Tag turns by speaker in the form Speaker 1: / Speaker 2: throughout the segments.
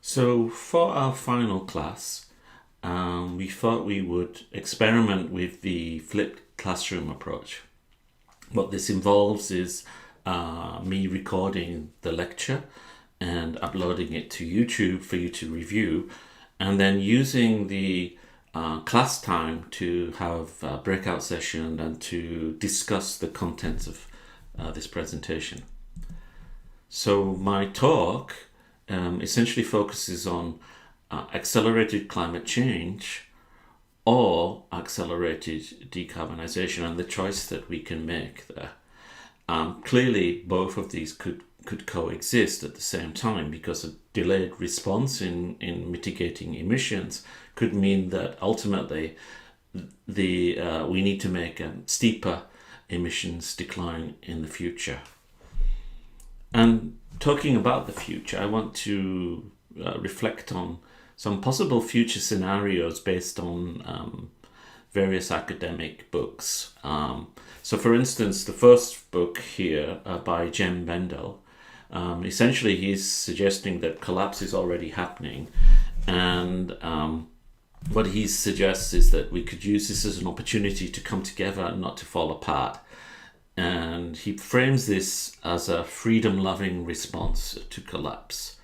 Speaker 1: So for our final class, we thought we would experiment with the flipped classroom approach. What this involves is me recording the lecture and uploading it to YouTube for you to review, and then using the class time to have a breakout session and to discuss the contents of this presentation. So my talk essentially focuses on accelerated climate change or accelerated decarbonization and the choice that we can make there. Clearly, both of these could coexist at the same time, because a delayed response in mitigating emissions could mean that ultimately we need to make a steeper emissions decline in the future. And talking about the future, I want to reflect on some possible future scenarios based on various academic books. So for instance, the first book here by Jem Bendell, essentially he's suggesting that collapse is already happening, and what he suggests is that we could use this as an opportunity to come together and not to fall apart. And he frames this as a freedom-loving response to collapse.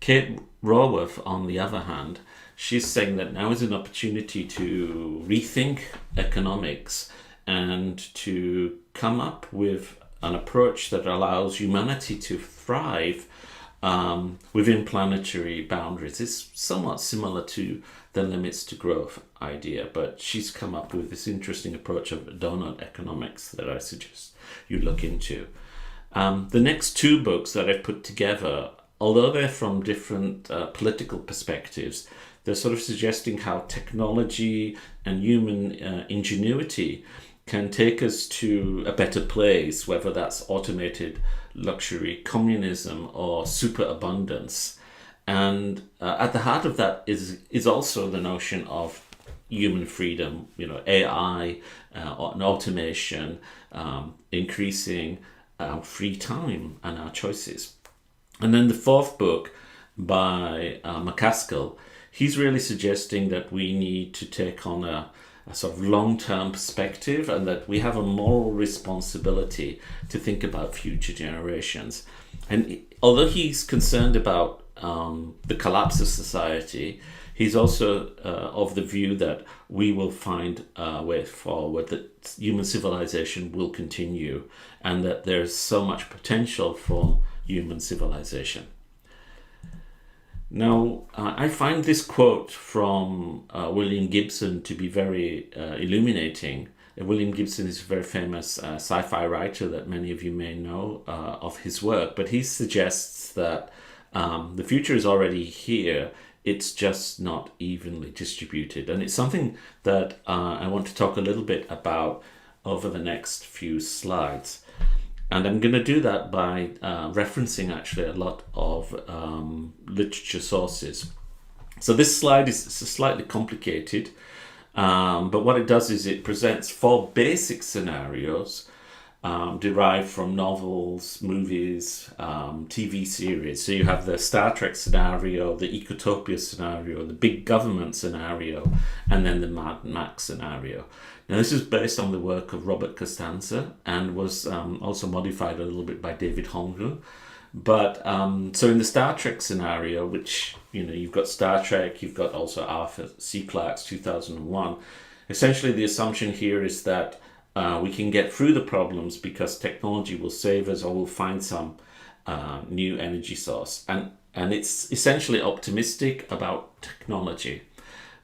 Speaker 1: Kate Raworth, on the other hand, she's saying that now is an opportunity to rethink economics and to come up with an approach that allows humanity to thrive within planetary boundaries. It's somewhat similar to the limits to growth idea, but she's come up with this interesting approach of donut economics that I suggest you look into. The next two books that I've put together, although they're from different political perspectives, they're sort of suggesting how technology and human ingenuity can take us to a better place, whether that's automated luxury communism or superabundance. And at the heart of that is also the notion of human freedom, AI and automation, increasing our free time and our choices. And then the fourth book by McCaskill, he's really suggesting that we need to take on a sort of long-term perspective, and that we have a moral responsibility to think about future generations. And although he's concerned about the collapse of society, he's also of the view that we will find a way forward, that human civilization will continue, and that there's so much potential for human civilization. Now, I find this quote from William Gibson to be very illuminating. William Gibson is a very famous sci-fi writer that many of you may know of his work, but he suggests that the future is already here. It's just not evenly distributed. And it's something that I want to talk a little bit about over the next few slides. And I'm going to do that by referencing actually a lot of literature sources. So this slide is slightly complicated, but what it does is it presents four basic scenarios derived from novels, movies, TV series. So you have the Star Trek scenario, the Ecotopia scenario, the Big Government scenario, and then the Mad Max scenario. Now, this is based on the work of Robert Costanza and was also modified a little bit by David Hongru. But so in the Star Trek scenario, which, you've got Star Trek, you've got also Arthur C. Clarke's 2001. Essentially, the assumption here is that we can get through the problems because technology will save us, or we'll find some new energy source. And it's essentially optimistic about technology.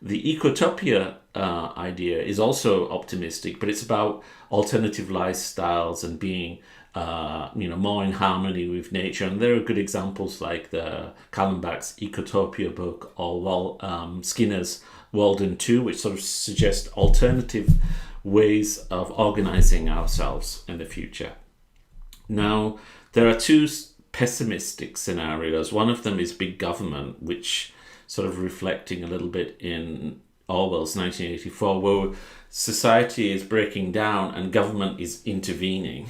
Speaker 1: The Ecotopia idea is also optimistic, but it's about alternative lifestyles and being more in harmony with nature. And there are good examples like the Kallenbach's Ecotopia book, or Skinner's Walden 2, which sort of suggest alternative ways of organizing ourselves in the future. Now, there are two pessimistic scenarios. One of them is Big Government, which sort of reflecting a little bit in Orwell's 1984, where society is breaking down and government is intervening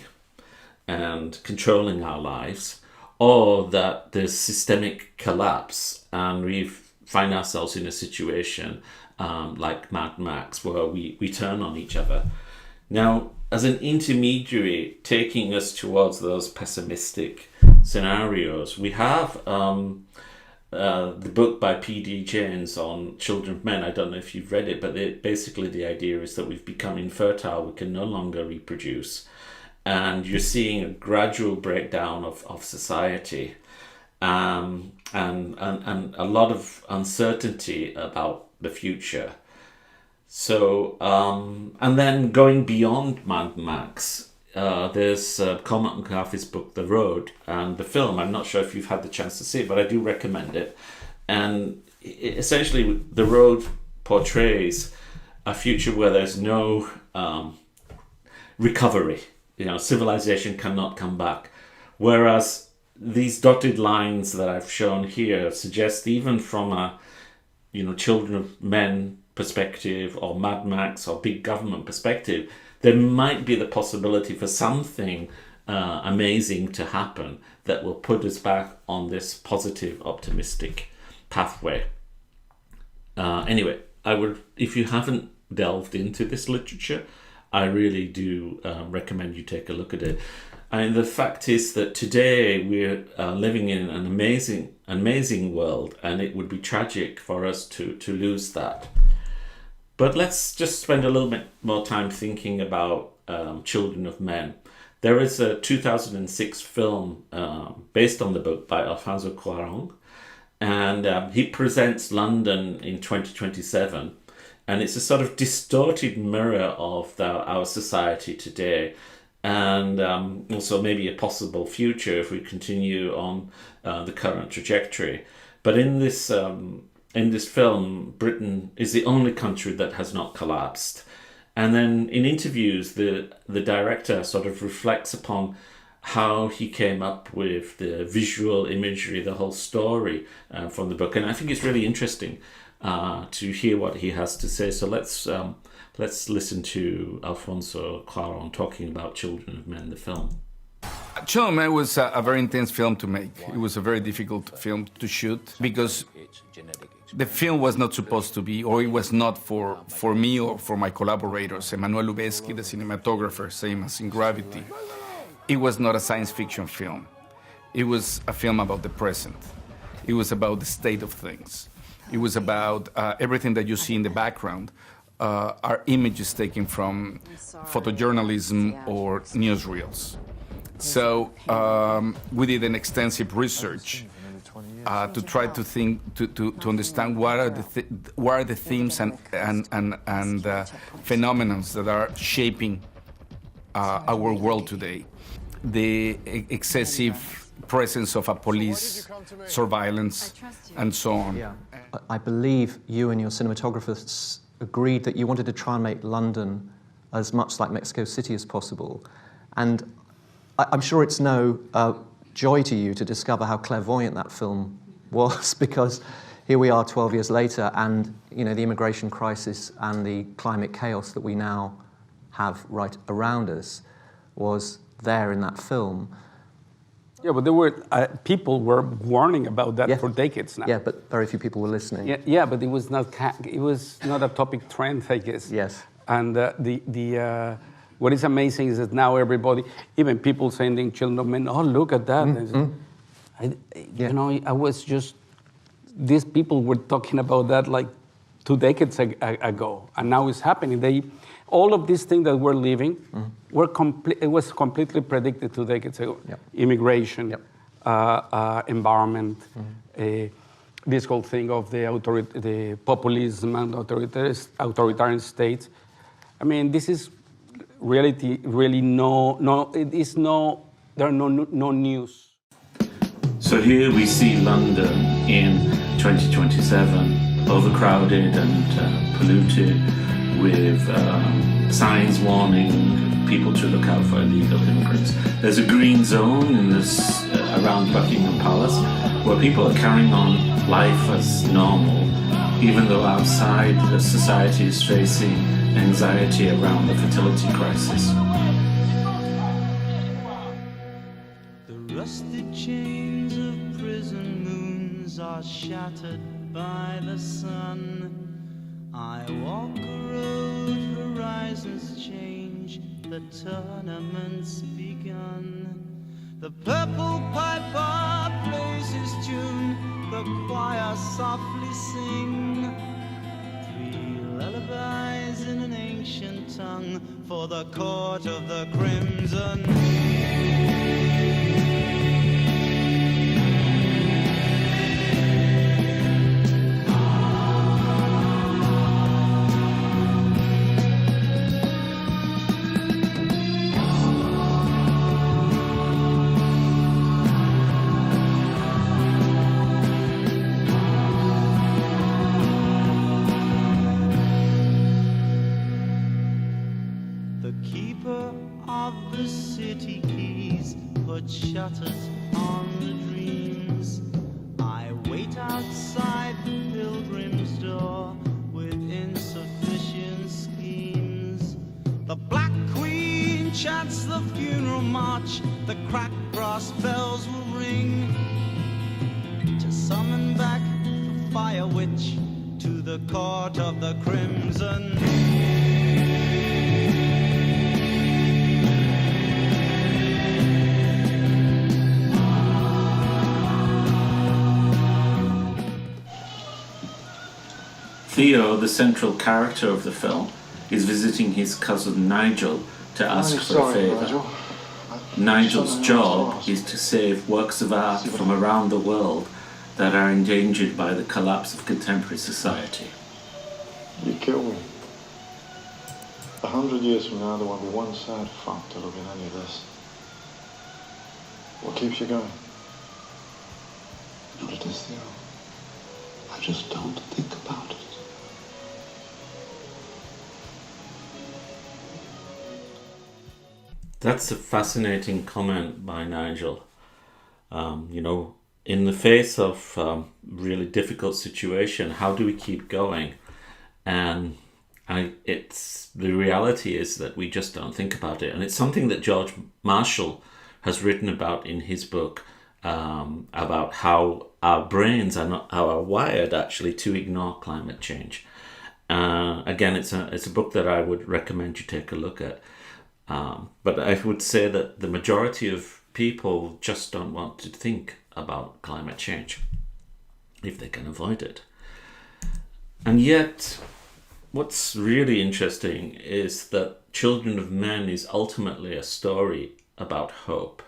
Speaker 1: and controlling our lives, or that there's systemic collapse and we find ourselves in a situation like Mad Max, where we turn on each other. Now, as an intermediary taking us towards those pessimistic scenarios, we have the book by P.D. James on Children of Men. I don't know if you've read it, but basically the idea is that we've become infertile, we can no longer reproduce, and you're seeing a gradual breakdown of society, and a lot of uncertainty about the future. So, and then going beyond Mad Max, there's Cormac McCarthy's book, The Road, and the film. I'm not sure if you've had the chance to see it, but I do recommend it. And essentially, The Road portrays a future where there's no recovery. Civilization cannot come back. Whereas these dotted lines that I've shown here suggest, even from a Children of Men perspective, or Mad Max, or big government perspective, there might be the possibility for something amazing to happen that will put us back on this positive, optimistic pathway. Anyway, if you haven't delved into this literature, I really do recommend you take a look at it. And the fact is that today we're living in an amazing world, and it would be tragic for us to lose that. But let's just spend a little bit more time thinking about Children of Men. There is a 2006 film based on the book by Alfonso Cuarón, and he presents London in 2027. And it's a sort of distorted mirror of our society today, and also maybe a possible future if we continue on the current trajectory. But in this film, Britain is the only country that has not collapsed. And then in interviews, the director sort of reflects upon how he came up with the visual imagery, the whole story from the book. And I think it's really interesting to hear what he has to say. So let's listen to Alfonso Cuarón talking about Children of Men, the film.
Speaker 2: Children of Men was a very intense film to make. It was a very difficult film to shoot because the film was not supposed to be, or it was not for me or for my collaborators. Emanuel Lubezki, the cinematographer, same as in Gravity. It was not a science fiction film. It was a film about the present. It was about the state of things. It was about everything that you see in the background are images taken from photojournalism or newsreels. So we did an extensive research to try to think, to understand what are the themes and phenomena that are shaping our world today. The excessive presence of a police surveillance and so on.
Speaker 3: Yeah. I believe you and your cinematographers agreed that you wanted to try and make London as much like Mexico City as possible. And I'm sure it's no joy to you to discover how clairvoyant that film was, because here we are 12 years later, and the immigration crisis and the climate chaos that we now have right around us was there in that film.
Speaker 4: Yeah, but there were people were warning about that for decades now.
Speaker 3: Yeah, but very few people were listening.
Speaker 4: Yeah, but it was not a topic trend, I guess.
Speaker 3: Yes.
Speaker 4: And what is amazing is that now everybody, even people sending Children of Men, oh, look at that. I was just, these people were talking about that like 2 decades ago, and now it's happening. All of these things that we're living, it was completely predicted 2 decades ago.
Speaker 3: Yep.
Speaker 4: Immigration, environment, this whole thing of the populism and authoritarian states. I mean, this is reality. Really, there are no news.
Speaker 1: So here we see London in 2027, overcrowded and polluted, with signs warning people to look out for illegal immigrants. There's a green zone in this around Buckingham Palace where people are carrying on life as normal, even though outside the society is facing anxiety around the fertility crisis.
Speaker 5: The rusted chains of prison moons are are shattered by the sun. I walk a road, horizons change, the tournament's begun. The purple piper plays his tune, the choir softly sing. Three lullabies in an ancient tongue for the court of the crimson. The keeper of the city keys put shutters on the dreams. I wait outside the pilgrim's door with insufficient schemes. The Black Queen chants the funeral march, the cracked brass bells will ring to summon back the fire witch to the court of the crimson.
Speaker 1: Theo, the central character of the film, is visiting his cousin Nigel to ask for a favour. Nigel's job is to save works of art from around the world that are endangered by the collapse of contemporary society.
Speaker 6: You kill me. 100 years from now, there won't be one sad fuck to look at any of this. What keeps you going? Not it is, Theo. I just don't think about it.
Speaker 1: That's a fascinating comment by Nigel. In the face of really difficult situation, how do we keep going? And the reality is that we just don't think about it. And it's something that George Marshall has written about in his book, about how our brains are wired actually to ignore climate change. Again, it's a book that I would recommend you take a look at. But I would say that the majority of people just don't want to think about climate change if they can avoid it. And yet, what's really interesting is that Children of Men is ultimately a story about hope.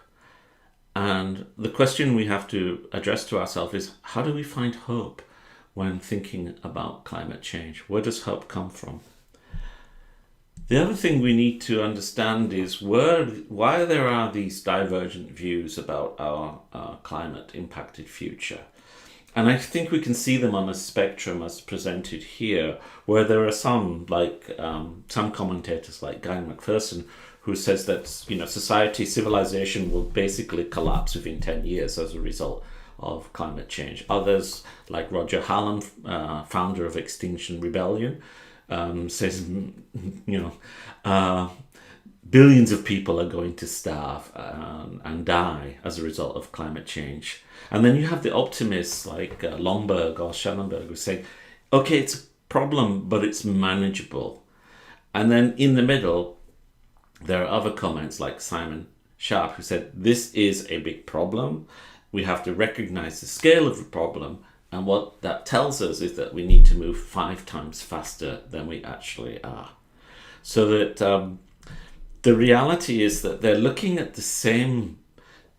Speaker 1: And the question we have to address to ourselves is, how do we find hope when thinking about climate change? Where does hope come from? The other thing we need to understand is why there are these divergent views about our climate-impacted future. And I think we can see them on a spectrum as presented here, where there are some, like some commentators like Guy McPherson, who says that society, civilization will basically collapse within 10 years as a result of climate change. Others, like Roger Hallam, founder of Extinction Rebellion, says, billions of people are going to starve and die as a result of climate change. And then you have the optimists like Lomberg or Schellenberg who say, okay, it's a problem, but it's manageable. And then in the middle, there are other comments like Simon Sharp who said, this is a big problem. We have to recognize the scale of the problem. And what that tells us is that we need to move 5 times faster than we actually are. So that the reality is that they're looking at the same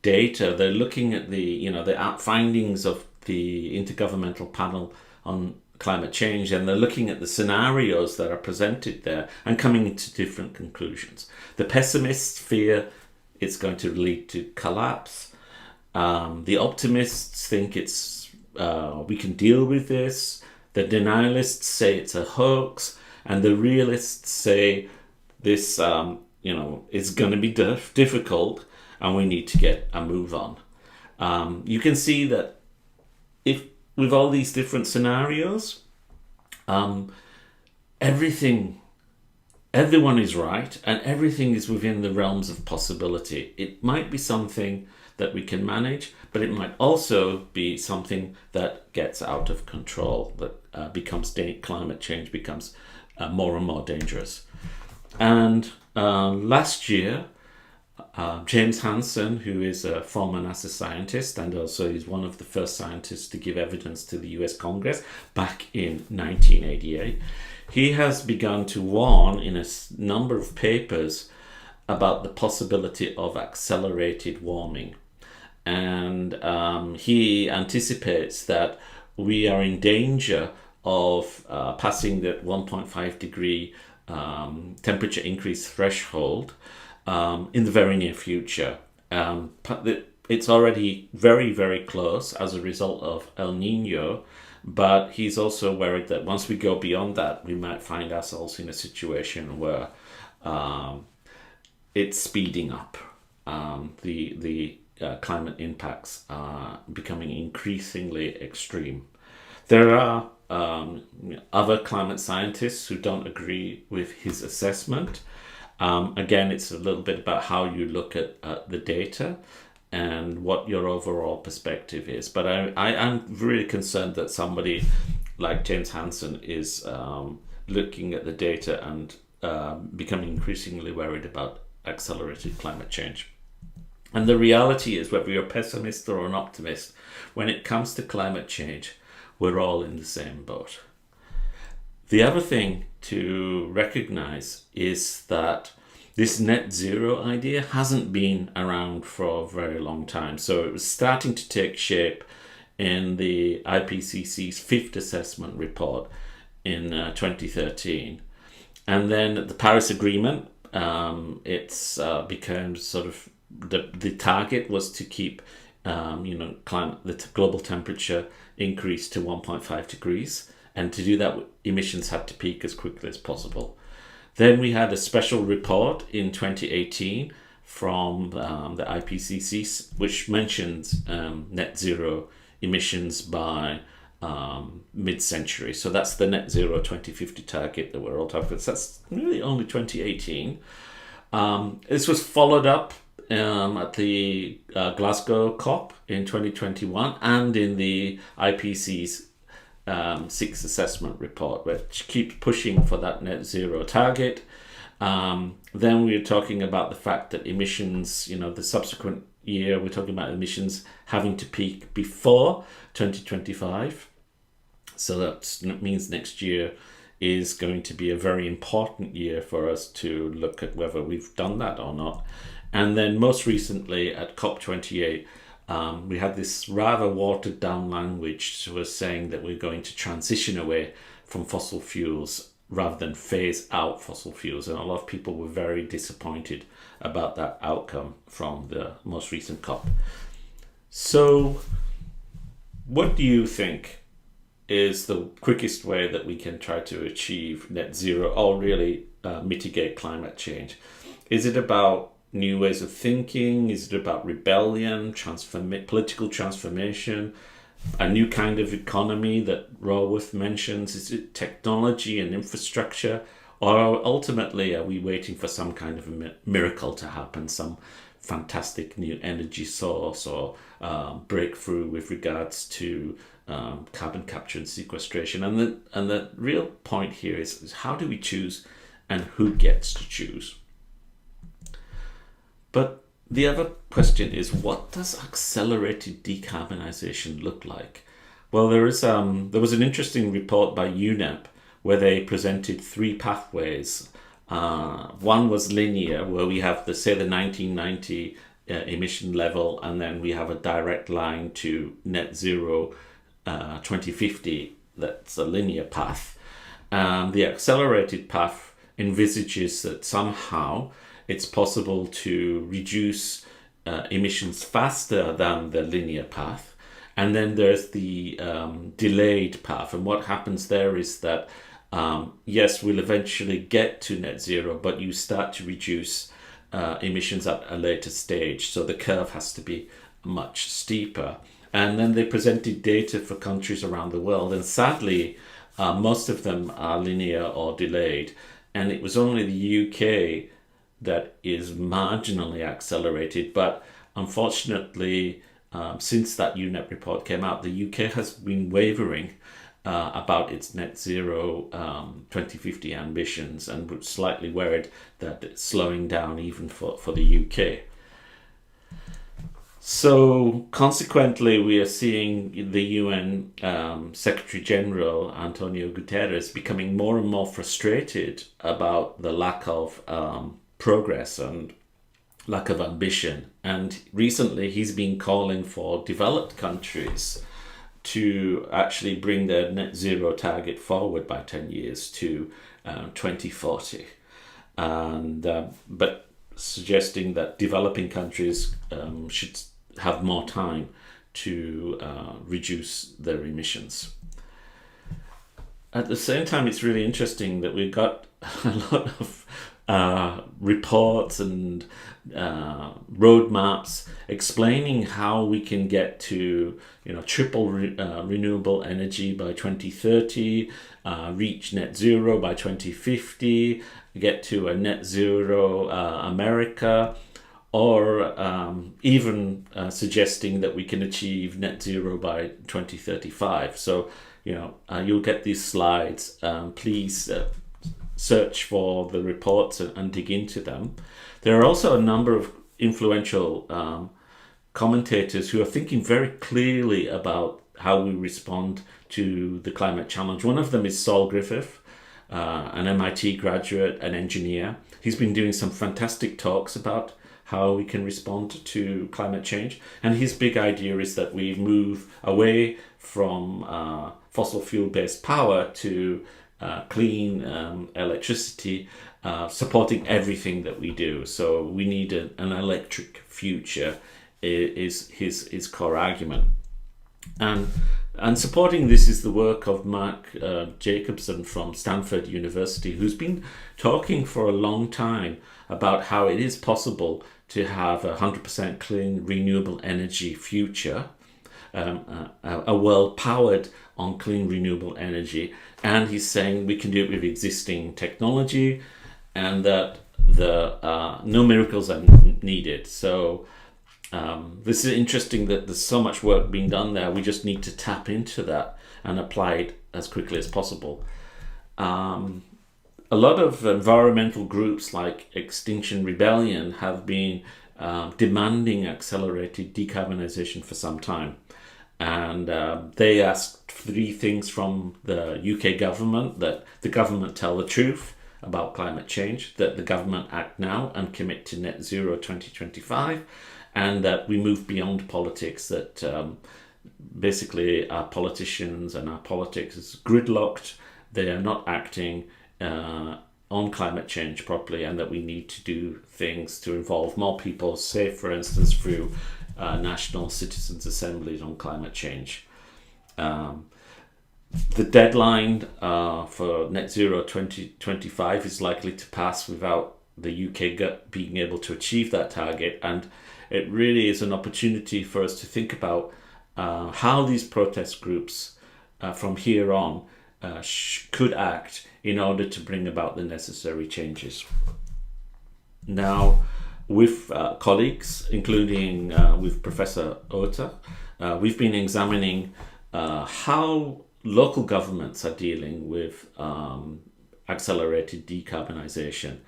Speaker 1: data. They're looking at the findings of the Intergovernmental Panel on Climate Change, and they're looking at the scenarios that are presented there and coming to different conclusions. The pessimists fear it's going to lead to collapse. The optimists think we can deal with this. The denialists say it's a hoax, and the realists say this, is going to be difficult, and we need to get a move on. You can see that if with all these different scenarios, everyone is right, and everything is within the realms of possibility. It might be something that we can manage, but it might also be something that gets out of control, that climate change becomes more and more dangerous. And last year, James Hansen, who is a former NASA scientist and also is one of the first scientists to give evidence to the US Congress back in 1988, he has begun to warn in a number of papers about the possibility of accelerated warming. And he anticipates that we are in danger of passing that 1.5 degree temperature increase threshold in the very near future. It's already very, very close as a result of El Nino, but he's also worried that once we go beyond that, we might find ourselves in a situation where it's speeding up. The climate impacts are becoming increasingly extreme. There are other climate scientists who don't agree with his assessment. Again, it's a little bit about how you look at the data and what your overall perspective is. But I am really concerned that somebody like James Hansen is looking at the data and becoming increasingly worried about accelerated climate change. And the reality is, whether you're a pessimist or an optimist, when it comes to climate change, we're all in the same boat. The other thing to recognize is that this net zero idea hasn't been around for a very long time. So it was starting to take shape in the IPCC's fifth assessment report in 2013. And then the Paris Agreement, it's become sort of the target was to keep the global temperature increase to 1.5 degrees. And to do that, emissions had to peak as quickly as possible. Then we had a special report in 2018 from the IPCC, which mentions net zero emissions by mid-century. So that's the net zero 2050 target that we're all talking about. So that's really only 2018. This was followed up at the Glasgow COP in 2021 and in the IPCC's sixth assessment report, which keeps pushing for that net zero target. Then we're talking about the fact that emissions, the subsequent year, we're talking about emissions having to peak before 2025. So that means next year is going to be a very important year for us to look at whether we've done that or not. And then most recently at COP28, we had this rather watered down language that was saying that we're going to transition away from fossil fuels rather than phase out fossil fuels. And a lot of people were very disappointed about that outcome from the most recent COP. So what do you think is the quickest way that we can try to achieve net zero or really mitigate climate change? Is it about new ways of thinking? Is it about rebellion, political transformation, a new kind of economy that Raworth mentions? Is it technology and infrastructure? Or ultimately, are we waiting for some kind of a miracle to happen, some fantastic new energy source or breakthrough with regards to carbon capture and sequestration? And the real point here is how do we choose and who gets to choose? But the other question is, what does accelerated decarbonization look like? Well, there was an interesting report by UNEP where they presented three pathways. One was linear, where we have the 1990 emission level, and then we have a direct line to net zero 2050. That's a linear path. The accelerated path envisages that somehow it's possible to reduce emissions faster than the linear path. And then there's the delayed path. And what happens there is that, yes, we'll eventually get to net zero, but you start to reduce emissions at a later stage. So the curve has to be much steeper. And then they presented data for countries around the world. And sadly, most of them are linear or delayed. And it was only the UK that is marginally accelerated, but unfortunately, since that UNEP report came out, the UK has been wavering about its net zero 2050 ambitions, and we're slightly worried that it's slowing down even for the UK. So consequently, we are seeing the UN Secretary General Antonio Guterres becoming more and more frustrated about the lack of progress and lack of ambition. And recently he's been calling for developed countries to actually bring their net zero target forward by 10 years to 2040. And but suggesting that developing countries should have more time to reduce their emissions. At the same time, it's really interesting that we've got a lot of reports and roadmaps explaining how we can get to triple renewable energy by 2030, reach net zero by 2050, get to a net zero America, or even suggesting that we can achieve net zero by 2035. So, you'll get these slides. Please search for the reports and dig into them. There are also a number of influential commentators who are thinking very clearly about how we respond to the climate challenge. One of them is Saul Griffith, an MIT graduate, an engineer. He's been doing some fantastic talks about how we can respond to climate change. And his big idea is that we move away from fossil fuel-based power to clean electricity, supporting everything that we do. So we need an electric future is his core argument. And supporting this is the work of Mark Jacobson from Stanford University, who's been talking for a long time about how it is possible to have a 100% clean renewable energy future, a world powered on clean renewable energy. And he's saying we can do it with existing technology, and that no miracles are needed. So this is interesting that there's so much work being done there. We just need to tap into that and apply it as quickly as possible. A lot of environmental groups like Extinction Rebellion have been demanding accelerated decarbonization for some time. And they asked 3 things from the UK government: that the government tell the truth about climate change, that the government act now and commit to net zero 2025, and that we move beyond politics, that basically our politicians and our politics is gridlocked, they are not acting on climate change properly, and that we need to do things to involve more people, say for instance through national citizens' assemblies on climate change. The deadline for net zero 2025 is likely to pass without the UK being able to achieve that target, and it really is an opportunity for us to think about how these protest groups from here on could act in order to bring about the necessary changes. Now, with colleagues, including with Professor Ota, we've been examining how local governments are dealing with accelerated decarbonisation.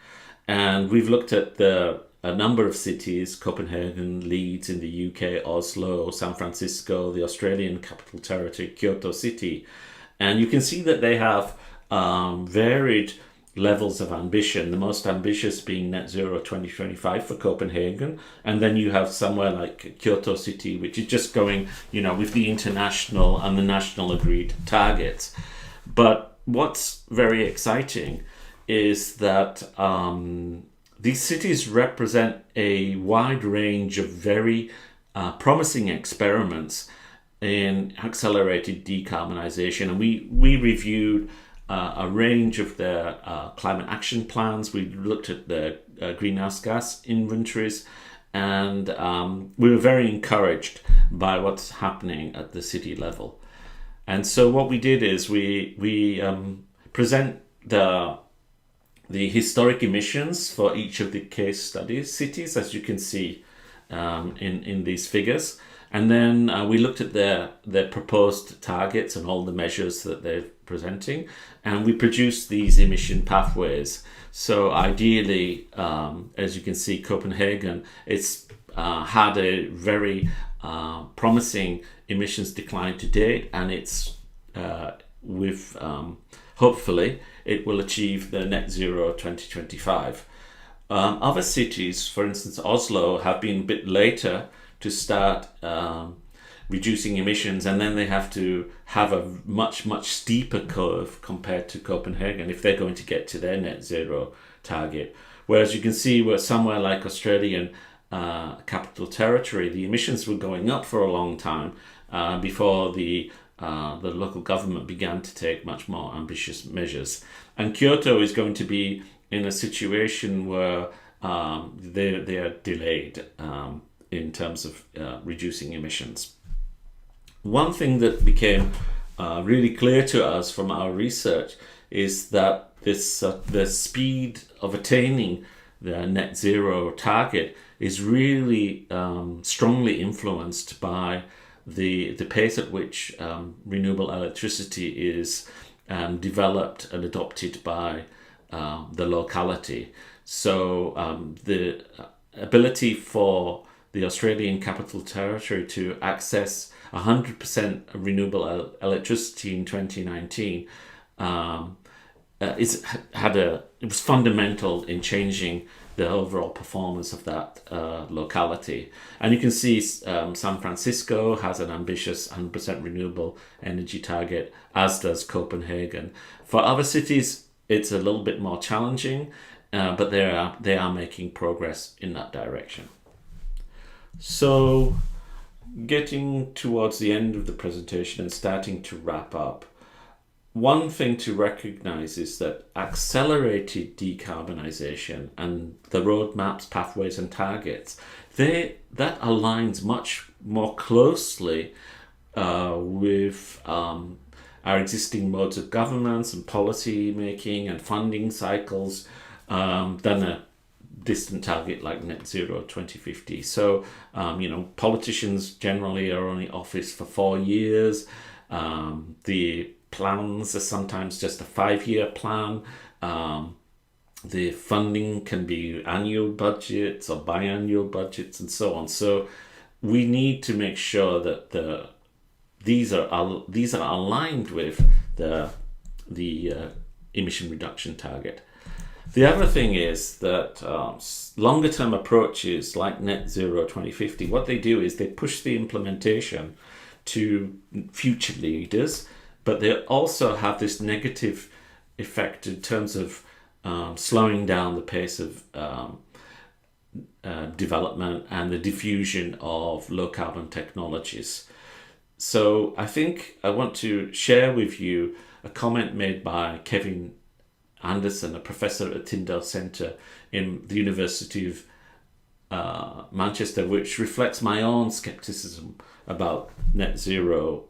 Speaker 1: And we've looked at a number of cities: Copenhagen, Leeds in the UK, Oslo, San Francisco, the Australian Capital Territory, Kyoto City. And you can see that they have varied levels of ambition, the most ambitious being net zero 2025 for Copenhagen. And then you have somewhere like Kyoto City, which is just going, with the international and the national agreed targets. But what's very exciting is that these cities represent a wide range of very promising experiments in accelerated decarbonisation. And we reviewed a range of their climate action plans. We looked at the greenhouse gas inventories, and we were very encouraged by what's happening at the city level. And so what we did is we present the historic emissions for each of the case studies cities, as you can see in these figures. And then we looked at their proposed targets and all the measures that they're presenting, and we produced these emission pathways. So ideally, as you can see, Copenhagen, it's had a very promising emissions decline to date, and it's with hopefully it will achieve the net zero 2025. Other cities, for instance, Oslo, have been a bit later to start reducing emissions, and then they have to have a much steeper curve compared to Copenhagen if they're going to get to their net zero target. Whereas you can see where somewhere like Australian Capital Territory, the emissions were going up for a long time before the local government began to take much more ambitious measures. And Kyoto is going to be in a situation where they are delayed in terms of reducing emissions. One thing that became really clear to us from our research is that the speed of attaining the net zero target is really strongly influenced by the pace at which renewable electricity is developed and adopted by the locality. So the ability for the Australian Capital Territory to access 100% renewable electricity in 2019 it was fundamental in changing the overall performance of that locality. And you can see San Francisco has an ambitious 100% renewable energy target, as does Copenhagen. For other cities, it's a little bit more challenging, but they are making progress in that direction. So, getting towards the end of the presentation and starting to wrap up, one thing to recognize is that accelerated decarbonization and the roadmaps, pathways and targets, that aligns much more closely with our existing modes of governance and policy making and funding cycles than a distant target like net zero 2050. So, politicians generally are only office for 4 years. The plans are sometimes just a 5-year plan. The funding can be annual budgets or biannual budgets and so on. So we need to make sure that these are aligned with the emission reduction target. The other thing is that longer term approaches like net zero 2050, what they do is they push the implementation to future leaders, but they also have this negative effect in terms of slowing down the pace of development and the diffusion of low carbon technologies. So I think I want to share with you a comment made by Kevin Anderson, a professor at Tyndall Centre in the University of Manchester, which reflects my own skepticism about net zero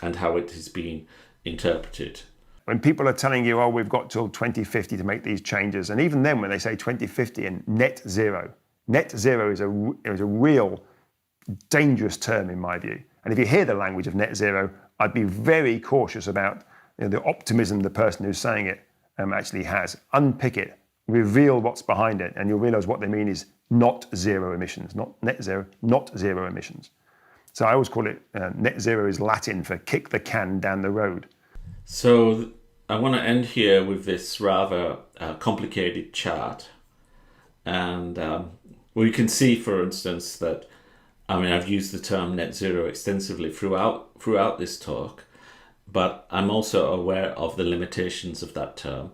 Speaker 1: and how it has been interpreted.
Speaker 7: When people are telling you, oh, we've got till 2050 to make these changes, and even then when they say 2050 and net zero is a real dangerous term in my view. And if you hear the language of net zero, I'd be very cautious about the optimism the person who's saying it actually has. Unpick it, reveal what's behind it, and you'll realize what they mean is not zero emissions, not net zero, not zero emissions. So I always call it net zero is Latin for kick the can down the road.
Speaker 1: So I want to end here with this rather complicated chart. And we can see, for instance, that, I've used the term net zero extensively throughout this talk, but I'm also aware of the limitations of that term.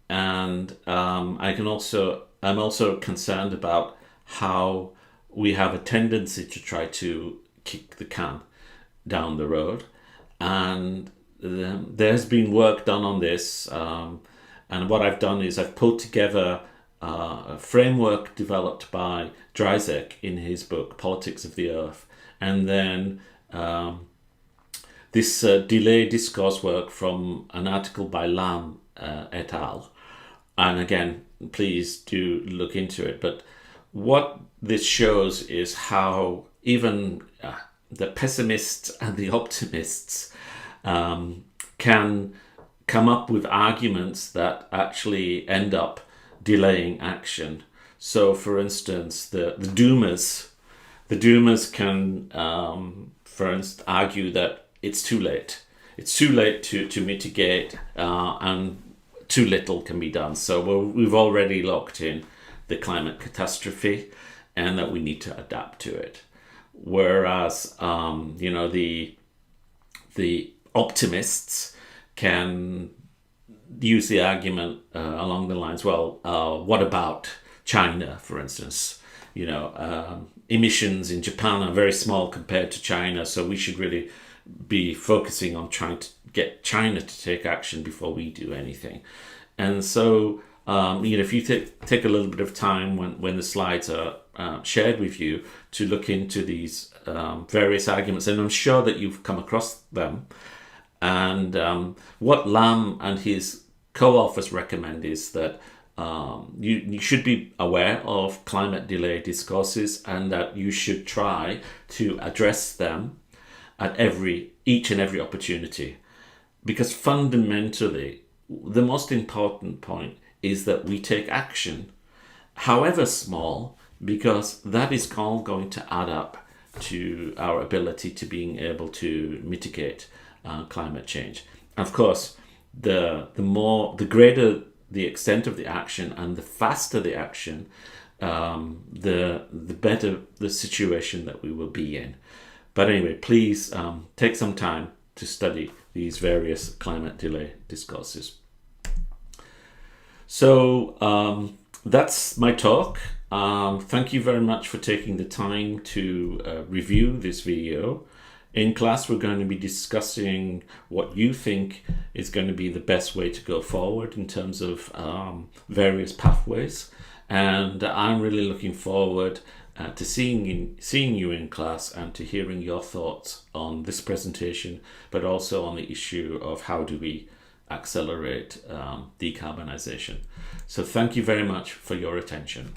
Speaker 1: And I'm also concerned about how we have a tendency to try to kick the can down the road. And there's been work done on this. And what I've done is I've pulled together a framework developed by Dryzek in his book, Politics of the Earth. And then this delay discourse work from an article by Lam et al. And again, please do look into it. But what this shows is how even the pessimists and the optimists can come up with arguments that actually end up delaying action. So, for instance, the doomers can, for instance, argue that it's too late. It's too late to mitigate, and too little can be done. So we've already locked in the climate catastrophe, and that we need to adapt to it. Whereas, the optimists can use the argument along the lines, well, what about China, for instance? Emissions in Japan are very small compared to China, so we should really be focusing on trying to get China to take action before we do anything. And so, if you take a little bit of time when the slides are shared with you to look into these various arguments, and I'm sure that you've come across them. And what Lam and his co-authors recommend is that you should be aware of climate delay discourses, and that you should try to address them at each and every opportunity. Because fundamentally, the most important point is that we take action, however small, because that is all going to add up to our ability to being able to mitigate climate change. Of course, the greater the extent of the action and the faster the action, the better the situation that we will be in. But anyway, please take some time to study these various climate delay discourses. So that's my talk. Thank you very much for taking the time to review this video. In class, we're going to be discussing what you think is going to be the best way to go forward in terms of various pathways. And I'm really looking forward to seeing you in class and to hearing your thoughts on this presentation, but also on the issue of how do we accelerate decarbonization. So thank you very much for your attention.